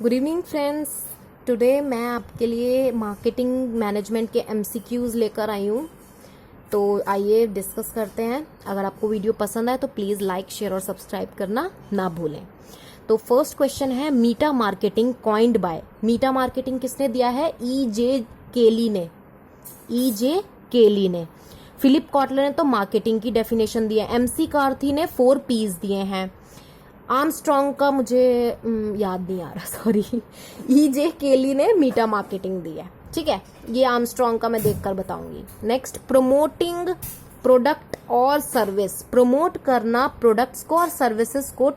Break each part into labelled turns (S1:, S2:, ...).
S1: Good evening friends. Today मैं आपके लिए मार्केटिंग मैनेजमेंट के एमसीक्यूज़ लेकर आई हूँ। तो आइए डिस्कस करते हैं। अगर आपको वीडियो पसंद आए तो प्लीज़ लाइक शेयर और सब्सक्राइब करना ना भूलें। तो फर्स्ट क्वेश्चन है, मीटा मार्केटिंग कॉइंड बाय। मीटा मार्केटिंग किसने दिया है? ई.जे. केली ने। ई.जे. केली ने। फिलिप कॉटलर ने तो मार्केटिंग की डेफिनेशन दी है। एमसी कार्थी ने 4 P's दिए हैं। आर्मस्ट्रॉन्ग का मुझे याद नहीं आ रहा, सॉरी। ई.जे. केली ने मीटा मार्केटिंग दी है, ठीक है। ये आर्मस्ट्रॉन्ग का मैं देखकर बताऊंगी। नेक्स्ट, प्रमोटिंग प्रोडक्ट और सर्विस। प्रमोट करना प्रोडक्ट्स को और सर्विसेज को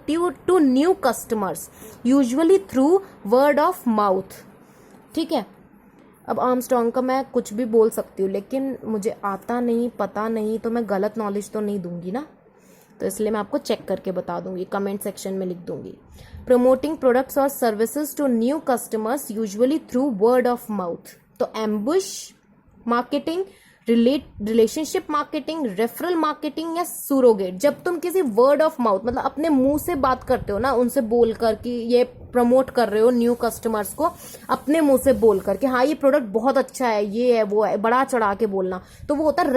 S1: to new customers, usually through word of mouth, ठीक है। अब आर्मस्ट्रॉन्ग का मैं कुछ भी बोल सकती हूँ, लेकिन मुझे आता नहीं, पता नहीं, तो मैं गलत नॉलेज तो नहीं दूंगी ना, तो इसलिए मैं आपको चेक करके बता दूंगी, कमेंट सेक्शन में लिख दूंगी। प्रमोटिंग प्रोडक्ट्स और services to new customers usually through word of mouth. तो ambush marketing, relationship marketing, referral marketing या सुरोगेट। जब तुम किसी वर्ड ऑफ माउथ मतलब अपने मुंह से बात करते हो ना, उनसे बोलकर कि ये प्रमोट कर रहे हो न्यू कस्टमर्स को, अपने मुंह से बोलकर कि हाँ ये प्रोडक्ट बहुत अच्छा है, ये है वो है, बड़ा चढ़ा के बोलना, तो वो होता है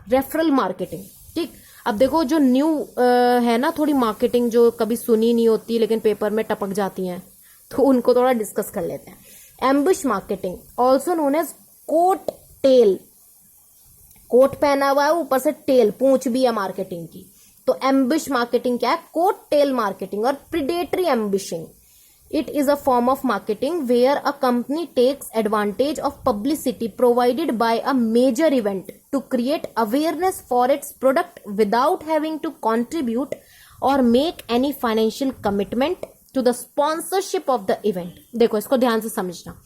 S1: रेफरल मार्केटिंग, ठीक। अब देखो जो न्यू है ना थोड़ी मार्केटिंग, जो कभी सुनी नहीं होती लेकिन पेपर में टपक जाती हैं, तो उनको थोड़ा डिस्कस कर लेते हैं। Ambush marketing also known as coat tail. Coat पहना हुआ है, ऊपर से टेल, पूंछ भी है मार्केटिंग की। तो एम्बुश मार्केटिंग क्या है? Coat tail marketing. और predatory ambushing, it is a form of marketing where a company takes advantage of publicity provided by a major event to create awareness for its product without having to contribute or make any financial commitment to the sponsorship of the event। देखो इसको ध्यान से समझना।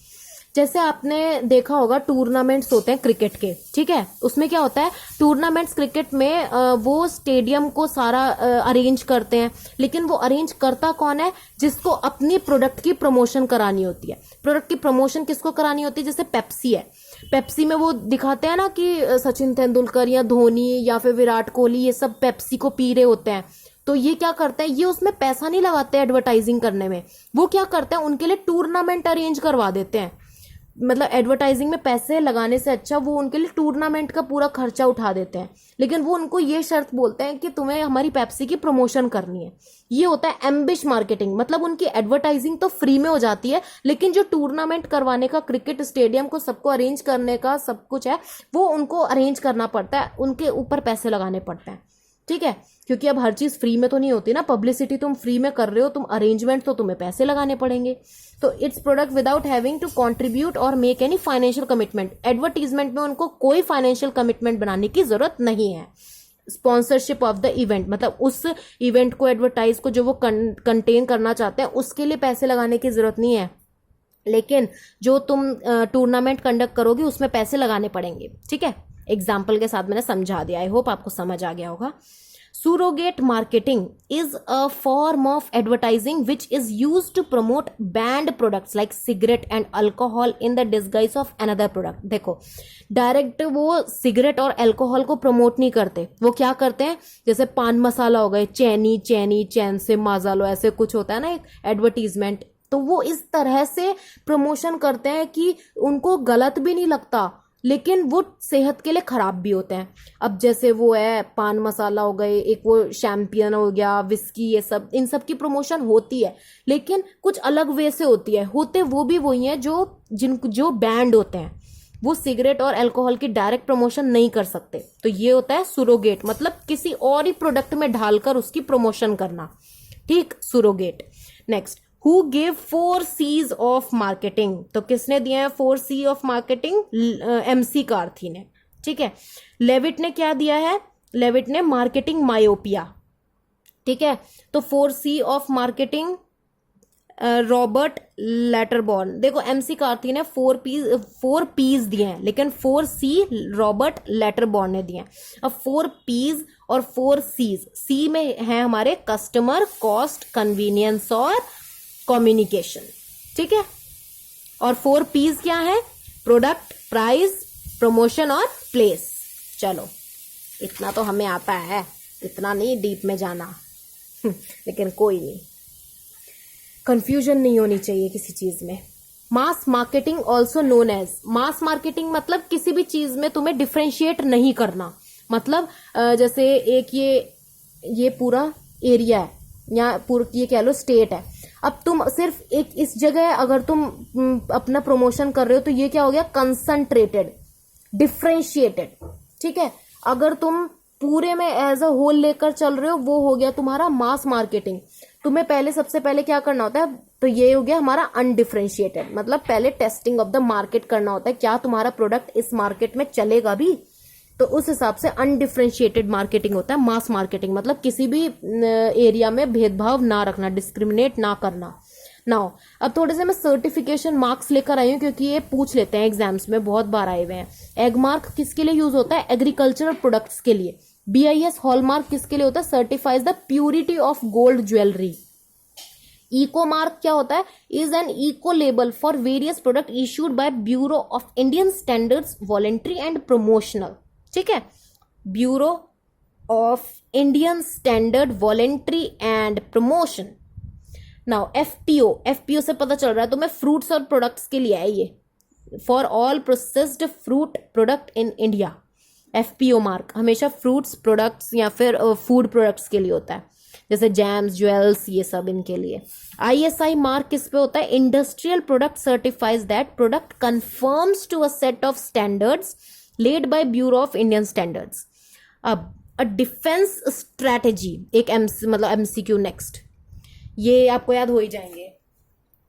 S1: जैसे आपने देखा होगा tournaments होते हैं क्रिकेट के, ठीक है। उसमें क्या होता है, टूर्नामेंट्स क्रिकेट में वो स्टेडियम को सारा अरेंज करते हैं, लेकिन वो अरेंज करता कौन है? जिसको अपनी प्रोडक्ट की प्रमोशन करानी होती है। प्रोडक्ट की प्रमोशन किसको करानी होती है? जैसे पेप्सी है, पेप्सी में वो दिखाते हैं ना कि सचिन तेंदुलकर या धोनी या फिर विराट कोहली ये सब पेप्सी को पी रहे होते हैं। तो ये क्या करते हैं, ये उसमें पैसा नहीं लगाते एडवर्टाइजिंग करने में। वो क्या करते हैं, उनके लिए टूर्नामेंट अरेंज करवा देते हैं। मतलब एडवर्टाइजिंग में पैसे लगाने से अच्छा वो उनके लिए टूर्नामेंट का पूरा खर्चा उठा देते हैं, लेकिन वो उनको ये शर्त बोलते हैं कि तुम्हें हमारी पेप्सी की प्रमोशन करनी है। ये होता है एम्बिश मार्केटिंग। मतलब उनकी एडवर्टाइजिंग तो फ्री में हो जाती है, लेकिन जो टूर्नामेंट करवाने का, क्रिकेट स्टेडियम को सबको अरेंज करने का सब कुछ है, वो उनको अरेंज करना पड़ता है, उनके ऊपर पैसे लगाने पड़ते हैं, ठीक है। क्योंकि अब हर चीज फ्री में तो नहीं होती ना, पब्लिसिटी तुम फ्री में कर रहे हो, तुम अरेंजमेंट तो तुम्हें पैसे लगाने पड़ेंगे। तो it's product without having to contribute और make any financial commitment. Advertisement में उनको कोई फाइनेंशियल कमिटमेंट बनाने की जरूरत नहीं है। स्पॉन्सरशिप ऑफ द इवेंट, मतलब उस इवेंट को, एडवर्टाइज को जो वो कंटेन करना चाहते हैं, उसके लिए पैसे लगाने की जरूरत नहीं है, लेकिन जो तुम टूर्नामेंट कंडक्ट करोगे उसमें पैसे लगाने पड़ेंगे, ठीक है। एग्जाम्पल के साथ मैंने समझा दिया, आई होप आपको समझ आ गया होगा। Surrogate marketing is a form of advertising which is used to promote banned products like cigarette and alcohol in the disguise of another product। देखो डायरेक्ट वो सिगरेट और अल्कोहल को प्रमोट नहीं करते, वो क्या करते हैं, जैसे पान मसाला हो गए, चैन से माजा लो, ऐसे कुछ होता है ना एक एडवर्टीजमेंट, तो वो इस तरह से प्रमोशन करते हैं कि उनको गलत भी नहीं लगता, लेकिन वो सेहत के लिए खराब भी होते हैं। अब जैसे वो है पान मसाला हो गए, एक वो शैम्पियन हो गया, विस्की, ये सब, इन सब की प्रमोशन होती है, लेकिन कुछ अलग वे से होती है। होते वो भी वही हैं जो बैंड होते हैं, वो सिगरेट और अल्कोहल की डायरेक्ट प्रमोशन नहीं कर सकते। तो ये होता है सुरोगेट, मतलब किसी और ही प्रोडक्ट में ढालकर उसकी प्रमोशन करना, ठीक, surrogate. Next, Who gave 4 C's of marketing? तो किसने दिया है 4 C of marketing? MC Karthi ने, ठीक है। लेविट ने क्या दिया है? लेविट ने मार्केटिंग मायोपिया, ठीक है। तो 4 C of marketing रॉबर्ट लेटरबॉर्न। देखो एमसी कार्थी ने 4 P's दिए हैं, लेकिन 4 C रॉबर्ट लेटरबॉर्न ने दिए हैं। अब 4 P's और 4 C's, C में है हमारे कस्टमर, कॉस्ट, कन्वीनियंस और कम्युनिकेशन, ठीक है। और 4 P's क्या है? प्रोडक्ट, प्राइस, प्रमोशन और प्लेस। चलो इतना तो हमें आता है, इतना नहीं डीप में जाना लेकिन कोई नहीं। कंफ्यूजन नहीं होनी चाहिए किसी चीज में। मास मार्केटिंग ऑल्सो नोन एज, मास मार्केटिंग मतलब किसी भी चीज में तुम्हें डिफ्रेंशिएट नहीं करना। मतलब जैसे एक ये पूरा एरिया है या पूरा ये कह लो स्टेट है, अब तुम सिर्फ एक इस जगह अगर तुम अपना प्रमोशन कर रहे हो तो ये क्या हो गया, कंसंट्रेटेड, डिफ्रेंशिएटेड, ठीक है। अगर तुम पूरे में एज अ होल लेकर चल रहे हो वो हो गया तुम्हारा मास मार्केटिंग। तुम्हें सबसे पहले क्या करना होता है, तो ये हो गया हमारा अनडिफ्रेंशिएटेड, मतलब पहले टेस्टिंग ऑफ द मार्केट करना होता है, क्या तुम्हारा प्रोडक्ट इस मार्केट में चलेगा भी, तो उस हिसाब से अनडिफ्रेंशिएटेड मार्केटिंग होता है। मास मार्केटिंग मतलब किसी भी एरिया में भेदभाव ना रखना, डिस्क्रिमिनेट ना करना। नाउ अब थोड़े से मैं सर्टिफिकेशन मार्क्स लेकर आई हूँ क्योंकि ये पूछ लेते हैं एग्जाम्स में, बहुत बार आए हुए हैं। एग मार्क किसके लिए यूज होता है, एग्रीकल्चरल प्रोडक्ट्स के लिए। BIS हॉलमार्क किसके लिए होता है, certifies the purity of gold jewellery. Eco mark क्या होता है, is an eco label for various product issued by Bureau of Indian Standards voluntary and promotional, ठीक है, Bureau of Indian Standard voluntary and promotion. Now FPO से पता चल रहा है तुम्हें फ्रूट्स और प्रोडक्ट्स के लिए है ये, for all processed fruit product in India. FPO mark हमेशा फ्रूट्स प्रोडक्ट्स या फिर फूड प्रोडक्ट्स के लिए होता है, जैसे जैम्स, ज्वेल्स, ये सब इनके लिए। ISI मार्क किस पे होता है, industrial product certifies that product conforms to a set of standards laid by Bureau of Indian Standards. अब अ डिफेंस स्ट्रैटेजी, एक मतलब MCQ नेक्स्ट, ये आपको याद हो ही जाएंगे।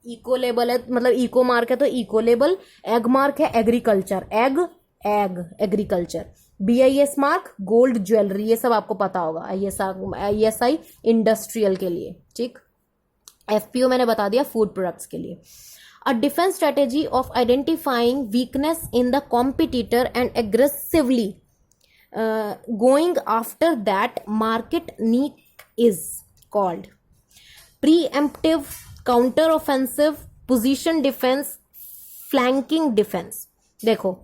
S1: इको लेबल है मतलब इको मार्क है तो इको लेबल, एग मार्क है agriculture, egg agriculture, BIS mark gold jewellery, ये सब आपको पता होगा। ISI इंडस्ट्रियल के लिए, ठीक। FPO मैंने बता दिया फूड प्रोडक्ट्स के लिए। A defence strategy of identifying weakness in the competitor and aggressively going after that market niche is called preemptive, counter offensive, position defence, flanking defence. देखो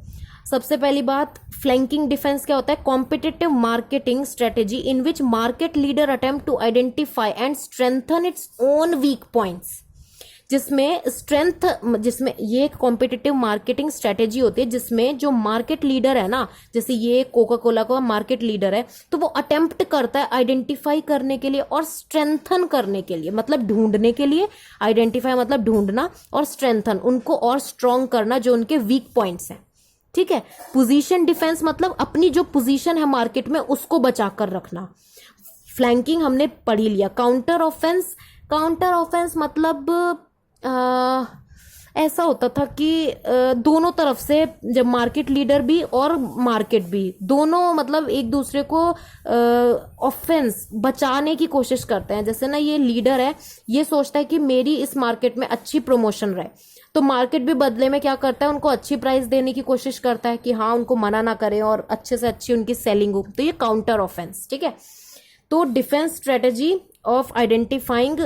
S1: सबसे पहली बात, फ्लैंकिंग डिफेंस क्या होता है, competitive marketing strategy in which market leader attempt to identify and strengthen its own weak points. जिसमें ये competitive marketing strategy होती है जिसमें जो मार्केट लीडर है ना, जैसे ये कोका कोला का मार्केट लीडर है तो वो अटेम्प्ट करता है आइडेंटिफाई करने के लिए और स्ट्रेंथन करने के लिए, मतलब ढूंढने के लिए। आइडेंटिफाई मतलब ढूंढना और स्ट्रेंथन उनको और स्ट्रॉन्ग करना जो उनके वीक पॉइंट्स हैं, ठीक है। पोजीशन डिफेंस मतलब अपनी जो पोजीशन है मार्केट में उसको बचा कर रखना। फ्लैंकिंग हमने पढ़ ही लिया। काउंटर ऑफेंस मतलब ऐसा होता था कि दोनों तरफ से, जब मार्केट लीडर भी और मार्केट भी दोनों मतलब एक दूसरे को ऑफेंस बचाने की कोशिश करते हैं। जैसे ना ये लीडर है, ये सोचता है कि मेरी इस मार्केट में अच्छी प्रमोशन रहे, तो मार्केट भी बदले में क्या करता है, उनको अच्छी प्राइस देने की कोशिश करता है कि हाँ उनको मना ना करे और अच्छे से अच्छी उनकी सेलिंग हो। तो ये काउंटर ऑफेंस, ठीक है। तो defence strategy of identifying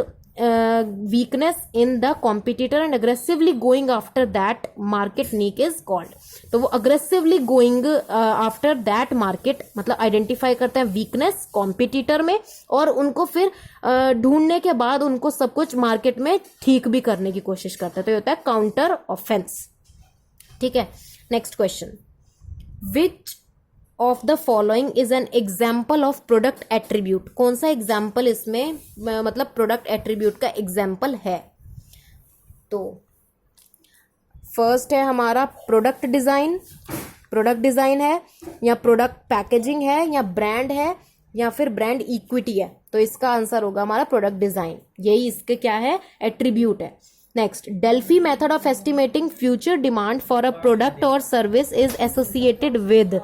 S1: weakness in the competitor and aggressively going after that market niche is called। तो वो aggressively going after that market मतलब आइडेंटिफाई करते हैं वीकनेस कॉम्पिटिटर में और उनको फिर ढूंढने के बाद उनको सब कुछ मार्केट में ठीक भी करने की कोशिश करते हैं। तो ये होता है काउंटर ऑफेंस, ठीक है। Next question, which of the following is an example of product attribute. कौन सा एग्जाम्पल इसमें मतलब प्रोडक्ट एट्रीब्यूट का एग्जाम्पल है। तो फर्स्ट है हमारा प्रोडक्ट डिजाइन है या प्रोडक्ट पैकेजिंग है या ब्रांड है या फिर ब्रांड इक्विटी है। तो इसका आंसर होगा हमारा प्रोडक्ट डिजाइन, यही इसके क्या है, एट्रीब्यूट है। Next, Delphi method of estimating future demand for a product और service is associated with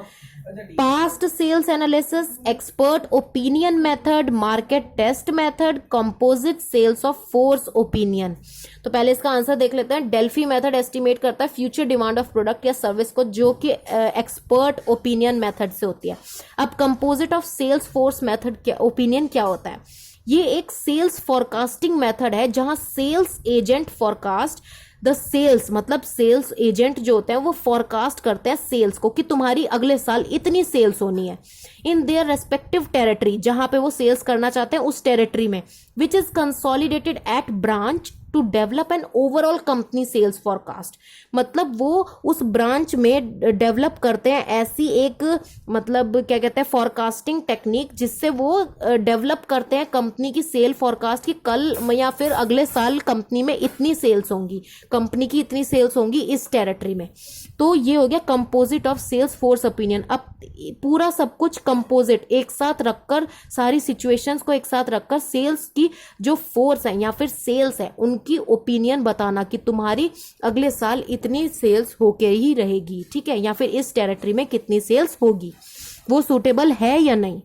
S1: past sales analysis, expert opinion method, market test method, composite sales of force opinion. तो पहले इसका answer देख लेते हैं। डेल्फी मेथड एस्टिमेट करता है future demand of product या सर्विस को, जो कि एक्सपर्ट ओपिनियन मेथड से होती है। अब composite of sales force method opinion क्या होता है, ये एक सेल्स फॉरकास्टिंग मेथड है जहां sales agent forecast the sales, मतलब सेल्स एजेंट जो होते हैं वो फॉरकास्ट करते हैं सेल्स को कि तुम्हारी अगले साल इतनी सेल्स होनी है इन देयर रेस्पेक्टिव टेरिटरी, जहां पे वो सेल्स करना चाहते हैं उस टेरिटरी में, which is consolidated at branch to develop an overall company sales forecast. मतलब वो उस ब्रांच में डेवलप करते हैं ऐसी एक मतलब क्या कहते हैं फॉरकास्टिंग टेक्निक, जिससे वो डेवलप करते हैं कंपनी की सेल फॉरकास्ट की कल या फिर अगले साल कंपनी में इतनी सेल्स होंगी, कंपनी की इतनी सेल्स होंगी इस टेरिटरी में। तो ये हो गया composite of sales force opinion. अब पूरा सब कुछ कंपोजिट एक साथ रखकर, सारी सिचुएशंस को एक साथ रखकर सेल्स की जो फोर्स है या फिर सेल्स है उनकी ओपिनियन बताना कि तुम्हारी अगले साल इतनी सेल्स होके ही रहेगी, ठीक है, या फिर इस टेरिटरी में कितनी सेल्स होगी, वो सूटेबल है या नहीं।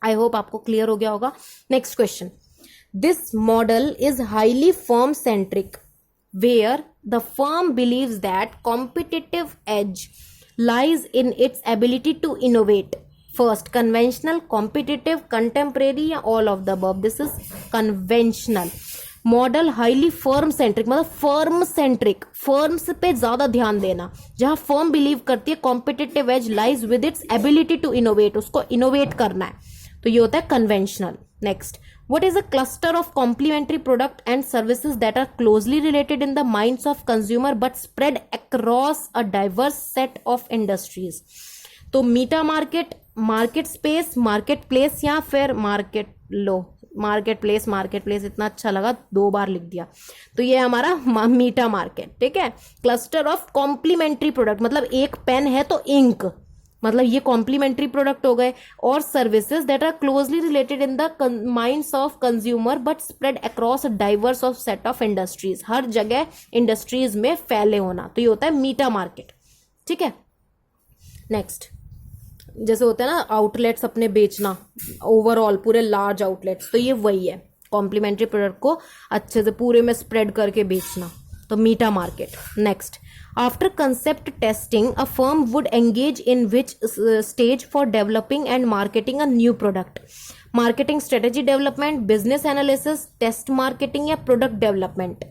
S1: आई होप आपको क्लियर हो गया होगा। Next question, this model is highly firm centric where the firm believes that competitive edge lies in its ability to innovate. First, conventional, competitive, contemporary या all of the above. This is conventional. Model highly firm centric, मतलब firm centric, firms पे ज्यादा ध्यान देना, जहां firm believe करती है competitive edge lies with its ability to innovate, उसको इनोवेट करना है, तो ये होता है conventional. Next, what is a cluster of complementary product and services that are closely related in the minds of consumer but spread across a diverse set of industries? तो meta market, market space, market place या फिर market market place इतना अच्छा लगा 2 बार लिख दिया, तो ये हमारा मीटा मार्केट, ठीक है। क्लस्टर ऑफ कॉम्प्लीमेंट्री प्रोडक्ट, मतलब एक पेन है तो इंक, मतलब ये कॉम्प्लीमेंट्री प्रोडक्ट हो गए, और services that are closely related in the minds of consumer but spread across diverse of set of industries, हर जगह इंडस्ट्रीज में फैले होना, तो ये होता है मीटा मार्केट, ठीक है। नेक्स्ट, जैसे होता है ना आउटलेट्स अपने बेचना, ओवरऑल पूरे लार्ज आउटलेट्स, तो ये वही है, कॉम्प्लीमेंट्री प्रोडक्ट को अच्छे से पूरे में स्प्रेड करके बेचना, तो meta market. Next, after concept testing a firm would engage in which stage for developing and marketing a new product? Marketing strategy development, business analysis, test marketing या प्रोडक्ट डेवलपमेंट।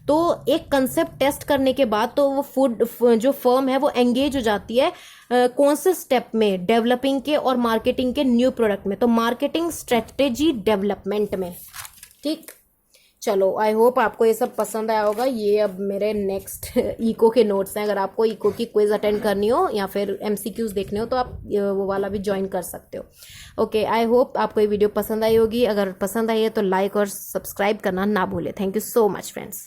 S1: तो एक कंसेप्ट टेस्ट करने के बाद तो वो food जो firm है वो एंगेज हो जाती है कौन से स्टेप में, डेवलपिंग के और मार्केटिंग के न्यू प्रोडक्ट में, तो मार्केटिंग स्ट्रेटेजी डेवलपमेंट में, ठीक। चलो, आई होप आपको ये सब पसंद आया होगा। ये अब मेरे नेक्स्ट इको के नोट्स हैं, अगर आपको इको की क्विज अटेंड करनी हो या फिर एमसीक्यूज देखने हो तो आप वो वाला भी ज्वाइन कर सकते हो। ओके, आई होप आपको ये वीडियो पसंद आई होगी। अगर पसंद आई है तो लाइक और सब्सक्राइब करना ना भूले। Thank you so much friends.